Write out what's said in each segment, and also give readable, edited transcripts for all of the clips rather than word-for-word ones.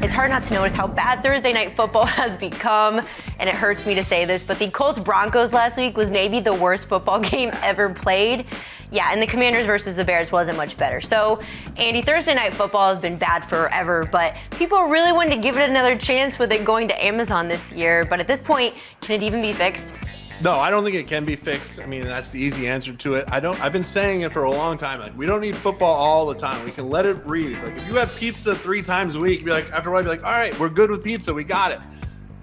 it's hard not to notice how bad Thursday night football has become, and it hurts me to say this, but the Colts-Broncos last week was maybe the worst football game ever played. Yeah, and the Commanders versus the Bears wasn't much better. So, Andy, Thursday night football has been bad forever, but people really wanted to give it another chance with it going to Amazon this year. But at this point, can it even be fixed? No, I don't think it can be fixed. I mean, that's the easy answer to it. I've been saying it for a long time. Like, we don't need football all the time. We can let it breathe. Like, if you have pizza 3 times a week, be like, after a while, be like, all right, we're good with pizza. We got it.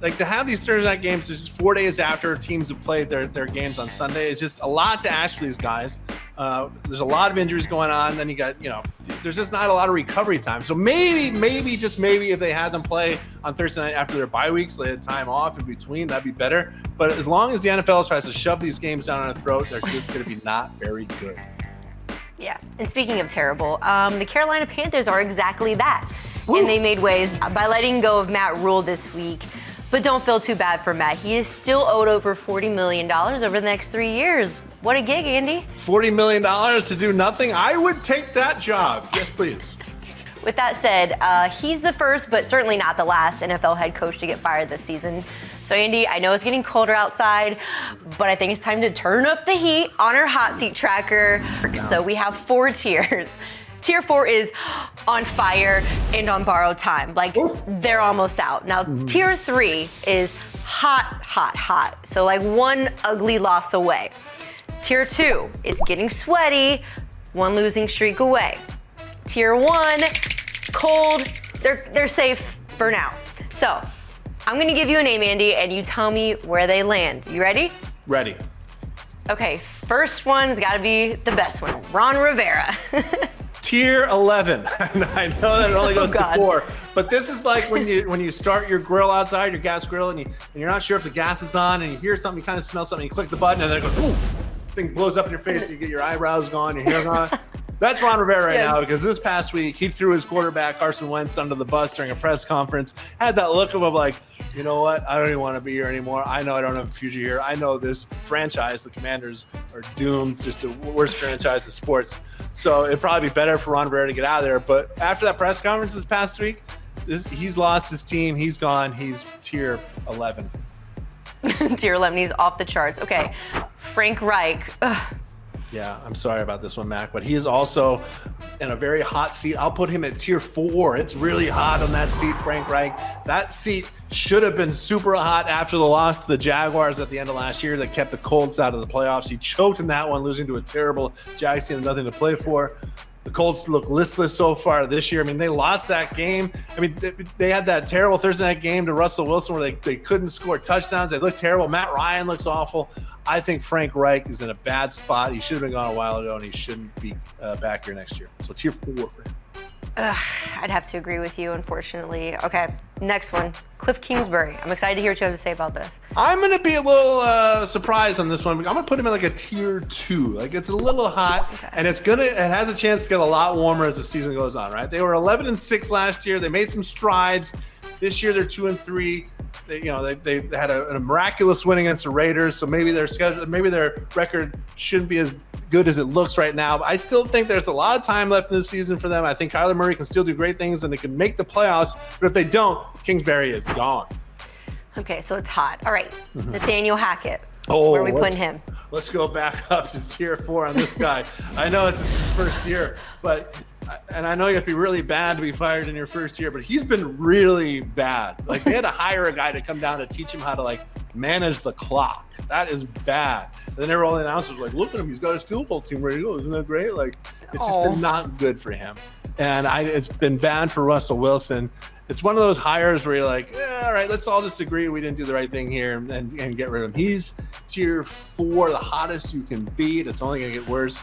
Like, to have these Thursday night games just 4 days after teams have played their games on Sunday is just a lot to ask for these guys. There's a lot of injuries going on. Then you got, there's just not a lot of recovery time. So maybe, just maybe if they had them play on Thursday night after their bye weeks, they had time off in between, that'd be better. But as long as the NFL tries to shove these games down our throat, they're just going to be not very good. Yeah, and speaking of terrible, the Carolina Panthers are exactly that. Woo. And they made waves by letting go of Matt Rule this week. But don't feel too bad for Matt. He is still owed over $40 million over the next 3 years. What a gig, Andy. $40 million to do nothing? I would take that job. Yes, please. With that said, he's the first, but certainly not the last NFL head coach to get fired this season. So, Andy, I know it's getting colder outside, but I think it's time to turn up the heat on our hot seat tracker. So we have 4 tiers. Tier 4 is on fire and on borrowed time. Like, they're almost out. Now, Tier 3 is hot, hot, hot. So, like, one ugly loss away. Tier 2, it's getting sweaty, one losing streak away. Tier 1, cold, they're safe for now. So, I'm gonna give you a name, Andy, and you tell me where they land. You ready? Ready. Okay, first one's gotta be the best one, Ron Rivera. Tier 11. I know that it only goes to 4, but this is like when you start your grill outside, your gas grill, and you're not sure if the gas is on, and you hear something, you kind of smell something, you click the button, and then it goes, ooh, thing blows up in your face, you get your eyebrows gone, your hair gone. That's Ron Rivera right now, because this past week, he threw his quarterback, Carson Wentz, under the bus during a press conference, had that look of him like, you know what, I don't even want to be here anymore. I know I don't have a future here. I know this franchise, the Commanders, are doomed, just the worst franchise of sports. So it'd probably be better for Ron Rivera to get out of there. But after that press conference this past week, he's lost his team. He's gone. He's tier 11. Tier 11, he's off the charts. Okay, Frank Reich. Ugh. Yeah, I'm sorry about this one, Mac, but he is also in a very hot seat. I'll put him at tier 4. It's really hot on that seat, Frank Reich. That seat should have been super hot after the loss to the Jaguars at the end of last year that kept the Colts out of the playoffs. He choked in that one, losing to a terrible Jags team with nothing to play for. The Colts look listless so far this year. I mean, they lost that game. I mean, they had that terrible Thursday night game to Russell Wilson where they couldn't score touchdowns. They look terrible. Matt Ryan looks awful. I think Frank Reich is in a bad spot. He should have been gone a while ago, and he shouldn't be back here next year. So tier 4 for him. I'd have to agree with you, unfortunately. Okay, next one, Cliff Kingsbury. I'm excited to hear what you have to say about this. I'm going to be a little surprised on this one. I'm going to put him in like a tier 2. Like, it's a little hot, and it has a chance to get a lot warmer as the season goes on, right? They were 11-6 last year. They made some strides. This year they're 2-3. They had a miraculous win against the Raiders, so maybe their record shouldn't be as good as it looks right now. But I still think there's a lot of time left in this season for them. I think Kyler Murray can still do great things and they can make the playoffs. But if they don't, Kingsbury is gone. Okay, so it's hot. All right, Nathaniel Hackett. Oh, where are we putting him? Let's go back up to tier 4 on this guy. I know it's his first year, and I know you have to be really bad to be fired in your first year, but he's been really bad. Like, they had to hire a guy to come down to teach him how to manage the clock. That is bad. And then all the announcers were like, look at him, he's got his field goal team ready to go. Isn't that great? Like, it's just been not good for him. And it's been bad for Russell Wilson. It's one of those hires where you're like, all right, let's all just agree we didn't do the right thing here and get rid of him. He's tier 4, the hottest you can beat. It's only going to get worse.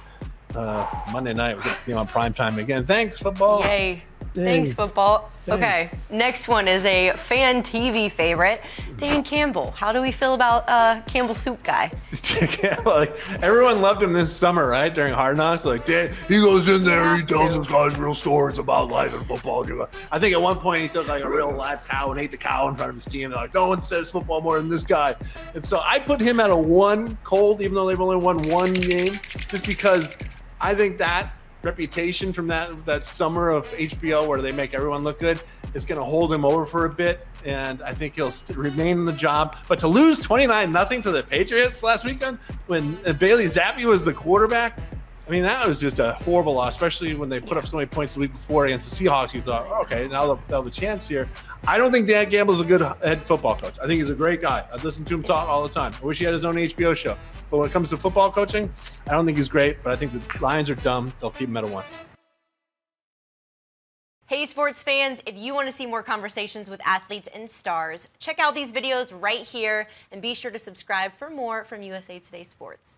Monday night, we get to see him on primetime again. Thanks, football. Yay. Thanks, football. Okay, next one is a fan TV favorite, Dan Campbell. How do we feel about Campbell Soup Guy? Campbell, everyone loved him this summer, right? During Hard Knocks, Dan, he goes in there, he tells his guys real stories about life and football. I think at one point he took a real live cow and ate the cow in front of his team. They're like, no one says football more than this guy. And so I put him at a 1 cold, even though they've only won 1 game, just because I think that reputation from that summer of HBO where they make everyone look good is going to hold him over for a bit, and I think he'll remain in the job. But to lose 29-0 to the Patriots last weekend when Bailey Zappi was the quarterback, I mean, that was just a horrible loss, especially when they put up so many points the week before against the Seahawks. You thought, oh, okay, now they'll have a chance here. I don't think Dan Campbell's a good head football coach. I think he's a great guy. I listen to him talk all the time. I wish he had his own HBO show. But when it comes to football coaching, I don't think he's great, but I think the Lions are dumb. They'll keep him at a 1. Hey, sports fans, if you want to see more conversations with athletes and stars, check out these videos right here and be sure to subscribe for more from USA Today Sports.